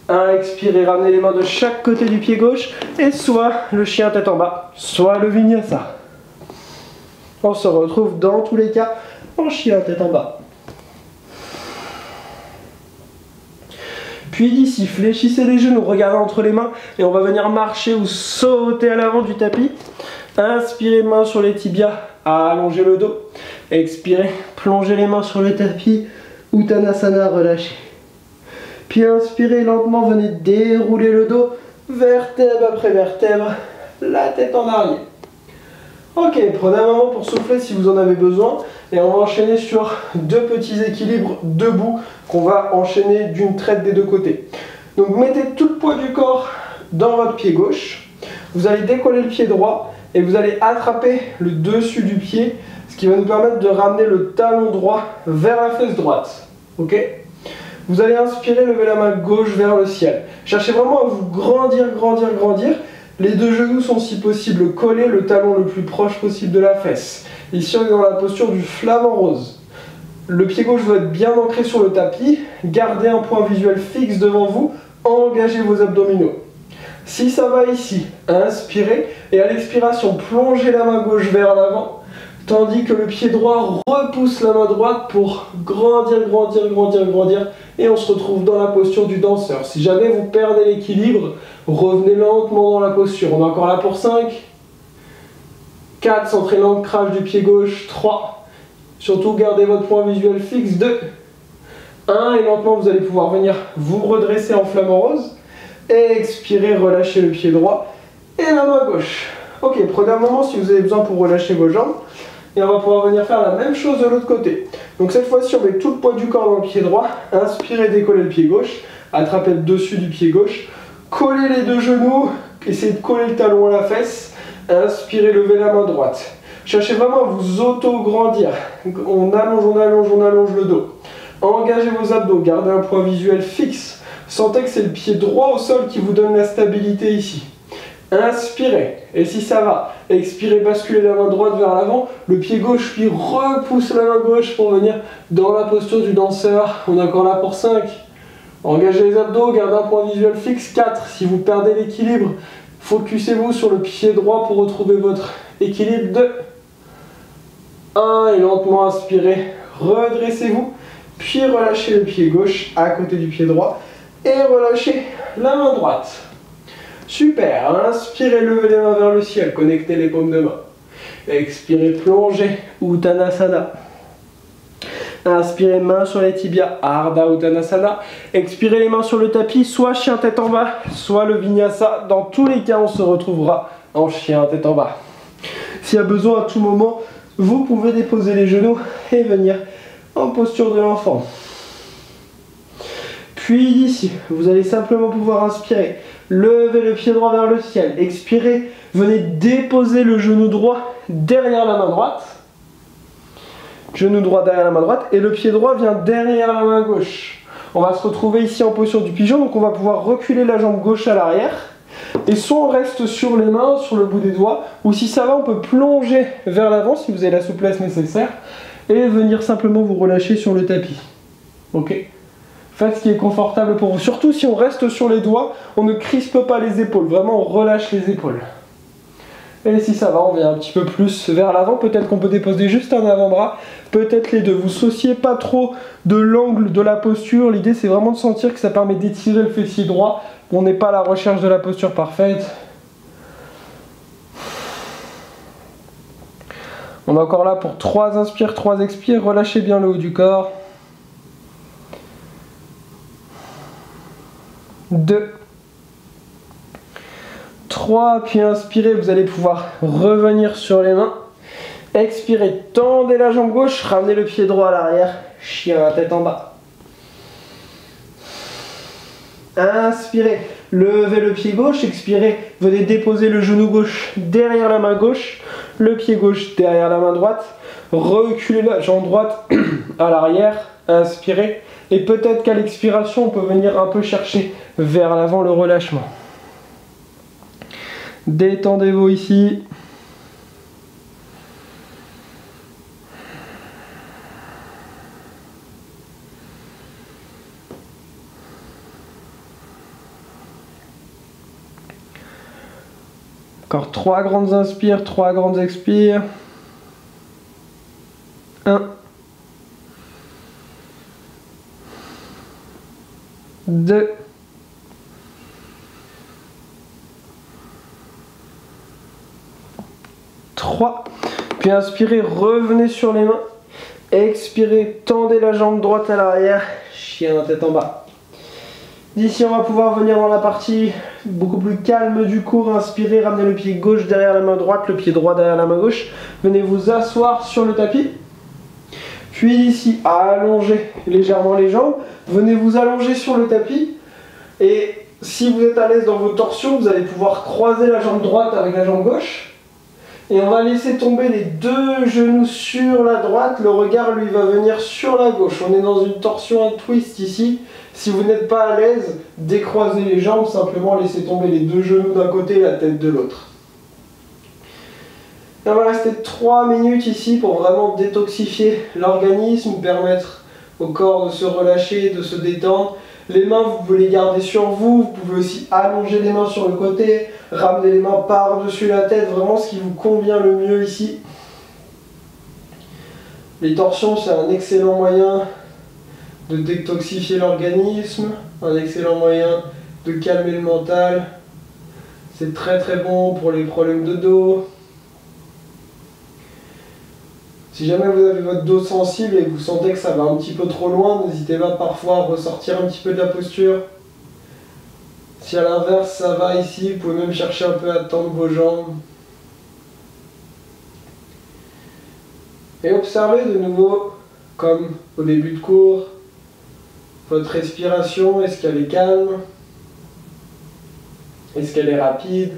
1, expirez, ramenez les mains de chaque côté du pied gauche et soit le chien tête en bas, soit le vinyasa. On se retrouve dans tous les cas en chien tête en bas. Puis d'ici, fléchissez les genoux, regardez entre les mains et on va venir marcher ou sauter à l'avant du tapis. Inspirez, main sur les tibias, allongez le dos. Expirez, plongez les mains sur le tapis, Uttanasana, relâchez. Puis inspirez lentement, venez dérouler le dos, vertèbre après vertèbre, la tête en arrière. Ok, prenez un moment pour souffler si vous en avez besoin. Et on va enchaîner sur 2 petits équilibres debout qu'on va enchaîner d'une traite des 2 côtés. Donc mettez tout le poids du corps dans votre pied gauche. Vous allez décoller le pied droit et vous allez attraper le dessus du pied, ce qui va nous permettre de ramener le talon droit vers la fesse droite. Ok ? Vous allez inspirer, lever la main gauche vers le ciel. Cherchez vraiment à vous grandir, grandir, grandir. Les 2 genoux sont si possible collés, le talon le plus proche possible de la fesse. Ici on est dans la posture du flamant rose. Le pied gauche doit être bien ancré sur le tapis. Gardez un point visuel fixe devant vous. Engagez vos abdominaux. Si ça va ici, inspirez et à l'expiration, plongez la main gauche vers l'avant. Tandis que le pied droit repousse la main droite pour grandir, grandir, grandir, grandir. Et on se retrouve dans la posture du danseur. Si jamais vous perdez l'équilibre, revenez lentement dans la posture. On est encore là pour 5. 4, centrez l'ancrage du pied gauche. 3. Surtout gardez votre point visuel fixe. 2. 1. Et lentement vous allez pouvoir venir vous redresser en flamant rose. Et expirez, relâchez le pied droit. Et la main gauche. Ok, prenez un moment si vous avez besoin pour relâcher vos jambes. Et on va pouvoir venir faire la même chose de l'autre côté. Donc cette fois-ci, on met tout le poids du corps dans le pied droit. Inspirez, décollez le pied gauche. Attrapez le dessus du pied gauche. Collez les 2 genoux. Essayez de coller le talon à la fesse. Inspirez, levez la main droite. Cherchez vraiment à vous auto-grandir. On allonge, on allonge, on allonge le dos. Engagez vos abdos. Gardez un point visuel fixe. Sentez que c'est le pied droit au sol qui vous donne la stabilité ici. Inspirez, et si ça va, expirez, basculez la main droite vers l'avant, le pied gauche puis repousse la main gauche pour venir dans la posture du danseur. On est encore là pour 5. Engagez les abdos, gardez un point visuel fixe. 4. Si vous perdez l'équilibre, focussez-vous sur le pied droit pour retrouver votre équilibre. 2. 1 et lentement inspirez, redressez-vous, puis relâchez le pied gauche à côté du pied droit et relâchez la main droite. Super, inspirez, levez les mains vers le ciel, connectez les paumes de main. Expirez, plongez, Uttanasana. Inspirez, main sur les tibias, Ardha Uttanasana. Expirez les mains sur le tapis, soit chien tête en bas, soit le vinyasa. Dans tous les cas, on se retrouvera en chien tête en bas. S'il y a besoin à tout moment, vous pouvez déposer les genoux et venir en posture de l'enfant. Puis d'ici, vous allez simplement pouvoir inspirer, levez le pied droit vers le ciel, expirez, venez déposer le genou droit derrière la main droite. Genou droit derrière la main droite et le pied droit vient derrière la main gauche. On va se retrouver ici en posture du pigeon, donc on va pouvoir reculer la jambe gauche à l'arrière. Et soit on reste sur les mains, sur le bout des doigts, ou si ça va, on peut plonger vers l'avant si vous avez la souplesse nécessaire et venir simplement vous relâcher sur le tapis. Ok ? Faites ce qui est confortable pour vous. Surtout si on reste sur les doigts, on ne crispe pas les épaules. Vraiment, on relâche les épaules. Et si ça va, on vient un petit peu plus vers l'avant. Peut-être qu'on peut déposer juste un avant-bras. Peut-être les deux. Vous sauciez pas trop de l'angle de la posture. L'idée, c'est vraiment de sentir que ça permet d'étirer le fessier droit. On n'est pas à la recherche de la posture parfaite. On est encore là pour 3 inspires, 3 expires. Relâchez bien le haut du corps. 2, 3, puis inspirez, vous allez pouvoir revenir sur les mains. Expirez, tendez la jambe gauche, ramenez le pied droit à l'arrière, chien tête en bas. Inspirez, levez le pied gauche, expirez, venez déposer le genou gauche derrière la main gauche, le pied gauche derrière la main droite, reculez la jambe droite à l'arrière, inspirez. Et peut-être qu'à l'expiration, on peut venir un peu chercher vers l'avant le relâchement. Détendez-vous ici. Encore 3 grandes inspires, 3 grandes expires. 1. 2. 3. Puis inspirez, revenez sur les mains. Expirez, tendez la jambe droite à l'arrière. Chien tête en bas. D'ici, on va pouvoir venir dans la partie beaucoup plus calme du cours. Inspirez, ramenez le pied gauche derrière la main droite, le pied droit derrière la main gauche. Venez vous asseoir sur le tapis. Puis ici, allongez légèrement les jambes. Venez vous allonger sur le tapis. Et si vous êtes à l'aise dans vos torsions, vous allez pouvoir croiser la jambe droite avec la jambe gauche. Et on va laisser tomber les 2 genoux sur la droite. Le regard, lui, va venir sur la gauche. On est dans une torsion, un twist ici. Si vous n'êtes pas à l'aise, décroisez les jambes. Simplement, laissez tomber les 2 genoux d'un côté et la tête de l'autre. On va rester 3 minutes ici pour vraiment détoxifier l'organisme, permettre au corps de se relâcher, de se détendre. Les mains, vous pouvez les garder sur vous. Vous pouvez aussi allonger les mains sur le côté, ramener les mains par-dessus la tête, vraiment ce qui vous convient le mieux ici. Les torsions, c'est un excellent moyen de détoxifier l'organisme, un excellent moyen de calmer le mental. C'est très très bon pour les problèmes de dos. Si jamais vous avez votre dos sensible et que vous sentez que ça va un petit peu trop loin, n'hésitez pas parfois à ressortir un petit peu de la posture. Si à l'inverse ça va ici, vous pouvez même chercher un peu à tendre vos jambes. Et observez de nouveau, comme au début de cours, votre respiration. Est-ce qu'elle est calme? Est-ce qu'elle est rapide?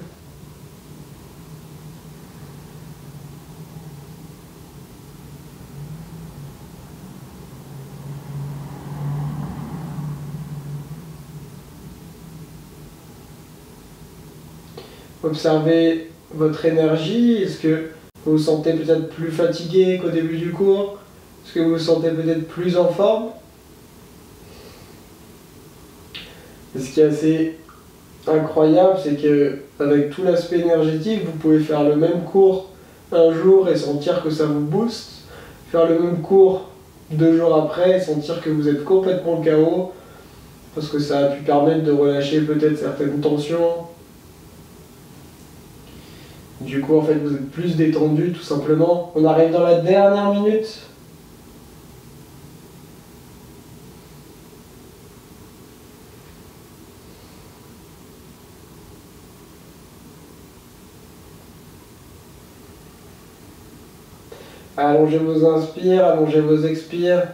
Observez votre énergie. Est-ce que vous vous sentez peut-être plus fatigué qu'au début du cours? Est-ce que vous vous sentez peut-être plus en forme? Et ce qui est assez incroyable, c'est que avec tout l'aspect énergétique, vous pouvez faire le même cours un jour et sentir que ça vous booste, faire le même cours 2 jours après et sentir que vous êtes complètement KO, parce que ça a pu permettre de relâcher peut-être certaines tensions. Du coup, en fait, vous êtes plus détendu, tout simplement. On arrive dans la dernière minute. Allongez vos inspires, allongez vos expires.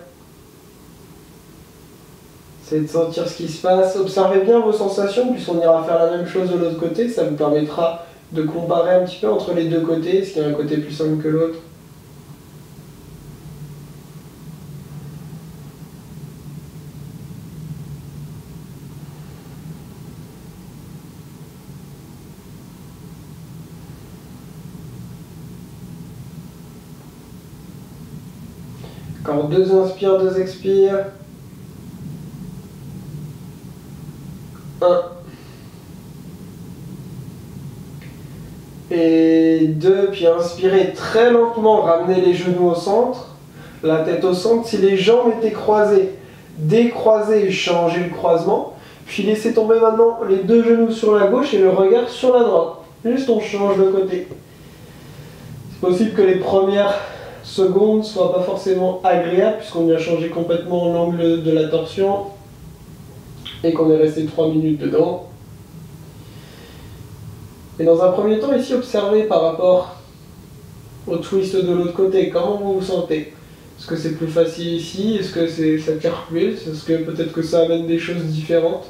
Essayez de sentir ce qui se passe. Observez bien vos sensations, puisqu'on ira faire la même chose de l'autre côté. Ça vous permettra de comparer un petit peu entre les 2 côtés. Est-ce qu'il y a un côté plus simple que l'autre? Encore 2 inspires, 2 expires. 1. Et 2, puis inspirez très lentement, ramenez les genoux au centre, la tête au centre. Si les jambes étaient croisées, décroisez et changez le croisement. Puis laissez tomber maintenant les 2 genoux sur la gauche et le regard sur la droite. Juste on change de côté. C'est possible que les premières secondes ne soient pas forcément agréables puisqu'on a changé complètement l'angle de la torsion et qu'on est resté 3 minutes dedans. Et dans un premier temps, ici, observez par rapport au twist de l'autre côté, comment vous vous sentez. Est-ce que c'est plus facile ici? Est-ce que ça tire plus? Est-ce que peut-être que ça amène des choses différentes?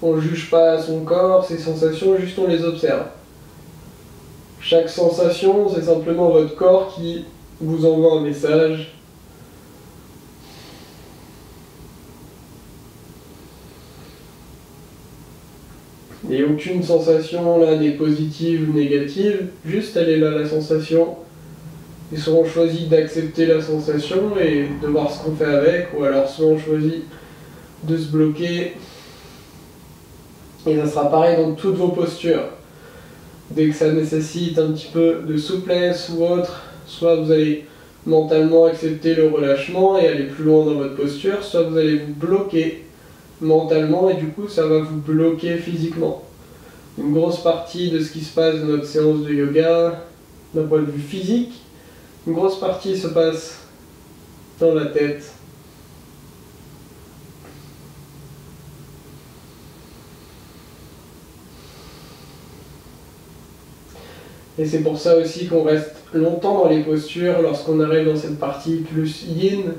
On ne juge pas son corps, ses sensations, juste on les observe. Chaque sensation, c'est simplement votre corps qui vous envoie un message. Et aucune sensation là n'est positive ou négative, juste elle est là la sensation. Et soit on choisit d'accepter la sensation et de voir ce qu'on fait avec, ou alors soit on choisit de se bloquer. Et ça sera pareil dans toutes vos postures. Dès que ça nécessite un petit peu de souplesse ou autre, soit vous allez mentalement accepter le relâchement et aller plus loin dans votre posture, soit vous allez vous bloquer mentalement et du coup ça va vous bloquer physiquement. Une grosse partie de ce qui se passe dans notre séance de yoga, d'un point de vue physique, une grosse partie se passe dans la tête. Et c'est pour ça aussi qu'on reste longtemps dans les postures lorsqu'on arrive dans cette partie plus yin.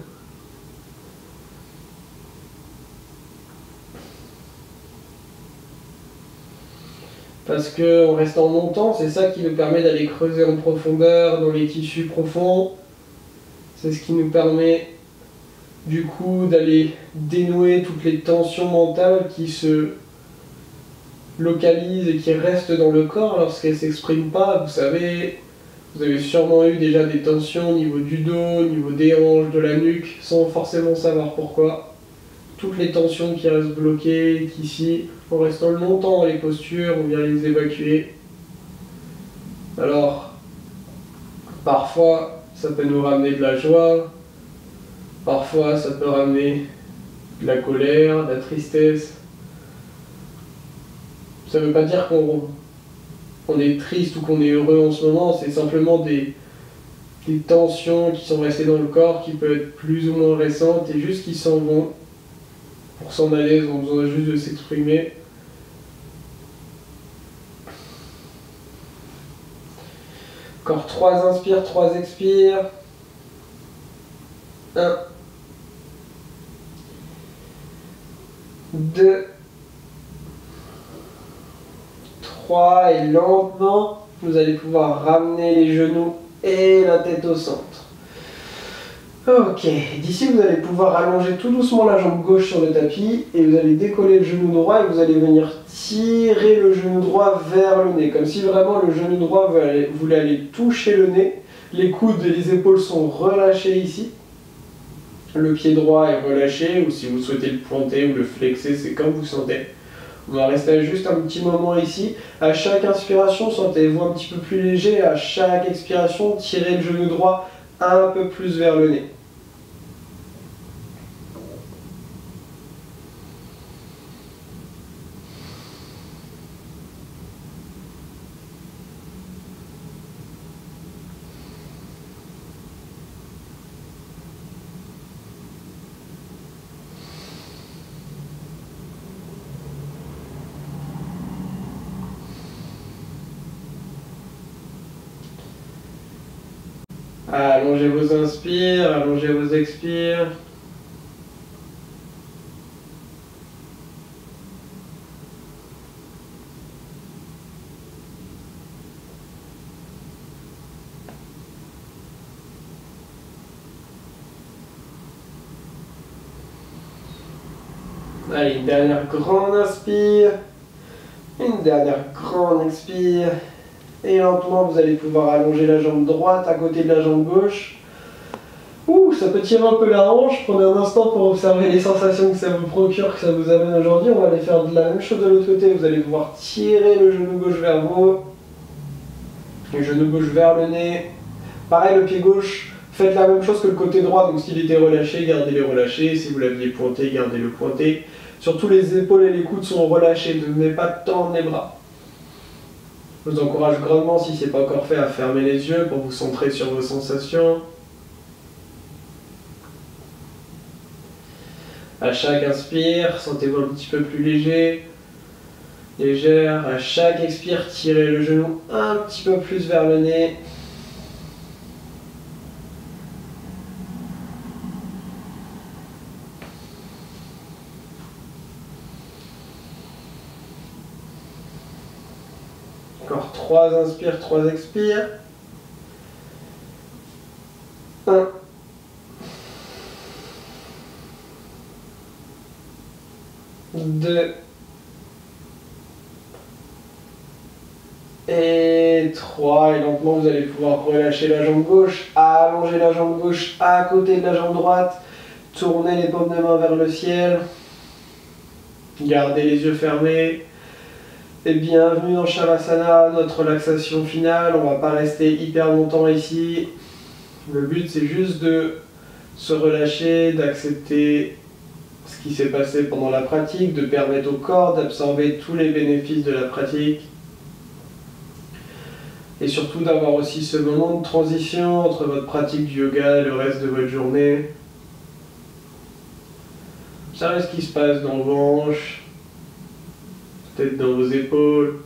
Parce qu'en restant longtemps, c'est ça qui nous permet d'aller creuser en profondeur dans les tissus profonds. C'est ce qui nous permet du coup d'aller dénouer toutes les tensions mentales qui se localisent et qui restent dans le corps lorsqu'elles ne s'expriment pas. Vous savez, vous avez sûrement eu déjà des tensions au niveau du dos, au niveau des hanches, de la nuque, sans forcément savoir pourquoi. Toutes les tensions qui restent bloquées, qu'ici, en restant longtemps dans les postures, on vient les évacuer. Alors, parfois, ça peut nous ramener de la joie, parfois, ça peut ramener de la colère, de la tristesse. Ça ne veut pas dire qu'on est triste ou qu'on est heureux en ce moment, c'est simplement des tensions qui sont restées dans le corps, qui peuvent être plus ou moins récentes et juste qui s'en vont. Pour s'en aller, ils ont besoin juste de s'exprimer. Encore 3 inspires, 3 expires. 1, 2, 3 et lentement, vous allez pouvoir ramener les genoux et la tête au centre. Ok, d'ici vous allez pouvoir allonger tout doucement la jambe gauche sur le tapis et vous allez décoller le genou droit et vous allez venir tirer le genou droit vers le nez, comme si vraiment le genou droit voulait aller toucher le nez. Les coudes et les épaules sont relâchés ici. Le pied droit est relâché, ou si vous souhaitez le pointer ou le flexer, c'est comme vous sentez. On va rester juste un petit moment ici. À chaque inspiration, sentez-vous un petit peu plus léger. À chaque expiration, tirez le genou droit un peu plus vers le nez. Allongez vos inspires, allongez vos expires. Allez, une dernière grande inspire. Une dernière grande expire. Et lentement, vous allez pouvoir allonger la jambe droite à côté de la jambe gauche. Ouh, ça peut tirer un peu la hanche. Prenez un instant pour observer les sensations que ça vous procure, que ça vous amène aujourd'hui. On va aller faire de la même chose de l'autre côté. Vous allez pouvoir tirer le genou gauche vers vous. Le genou gauche vers le nez. Pareil, le pied gauche. Faites la même chose que le côté droit. Donc s'il était relâché, gardez-le relâché. Si vous l'aviez pointé, gardez-le pointé. Surtout les épaules et les coudes sont relâchés. Ne venez pas tendre les bras. Je vous encourage grandement, si ce n'est pas encore fait, à fermer les yeux pour vous centrer sur vos sensations. À chaque inspire, sentez-vous un petit peu plus léger, légère. À chaque expire, tirez le genou un petit peu plus vers le nez. Encore 3 inspires, 3 expires. 1. 2. Et 3, et lentement vous allez pouvoir relâcher la jambe gauche, allonger la jambe gauche à côté de la jambe droite, tourner les paumes de main vers le ciel, gardez les yeux fermés. Et bienvenue dans Shavasana, notre relaxation finale. On va pas rester hyper longtemps ici. Le but c'est juste de se relâcher, d'accepter ce qui s'est passé pendant la pratique, de permettre au corps d'absorber tous les bénéfices de la pratique. Et surtout d'avoir aussi ce moment de transition entre votre pratique du yoga et le reste de votre journée. Observez ce qui se passe dans vos hanches, peut-être dans vos épaules,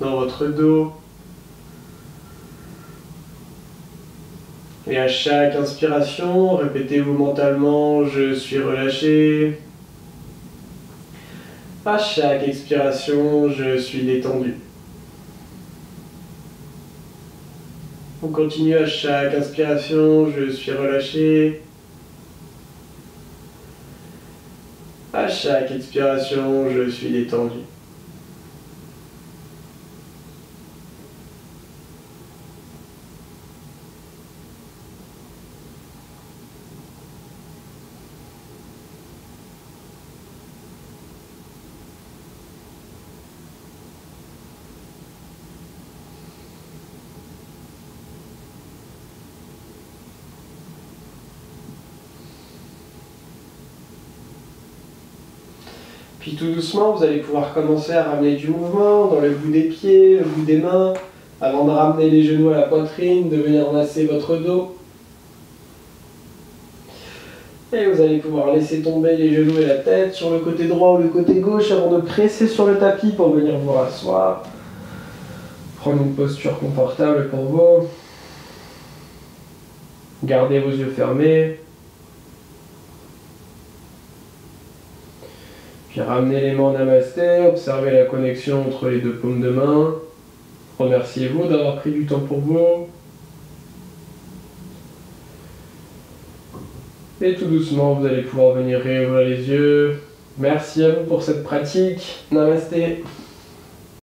dans votre dos. Et à chaque inspiration, répétez-vous mentalement « Je suis relâché ». À chaque expiration, je suis détendu. On continue à chaque inspiration, je suis relâché. À chaque expiration, je suis détendu. Puis tout doucement, vous allez pouvoir commencer à ramener du mouvement dans le bout des pieds, le bout des mains, avant de ramener les genoux à la poitrine, de venir masser votre dos. Et vous allez pouvoir laisser tomber les genoux et la tête sur le côté droit ou le côté gauche avant de presser sur le tapis pour venir vous rasseoir. Prendre une posture confortable pour vous. Gardez vos yeux fermés. Puis ramenez les mains en namasté, observez la connexion entre les deux paumes de main. Remerciez-vous d'avoir pris du temps pour vous. Et tout doucement, vous allez pouvoir venir réouvrir les yeux. Merci à vous pour cette pratique. Namasté.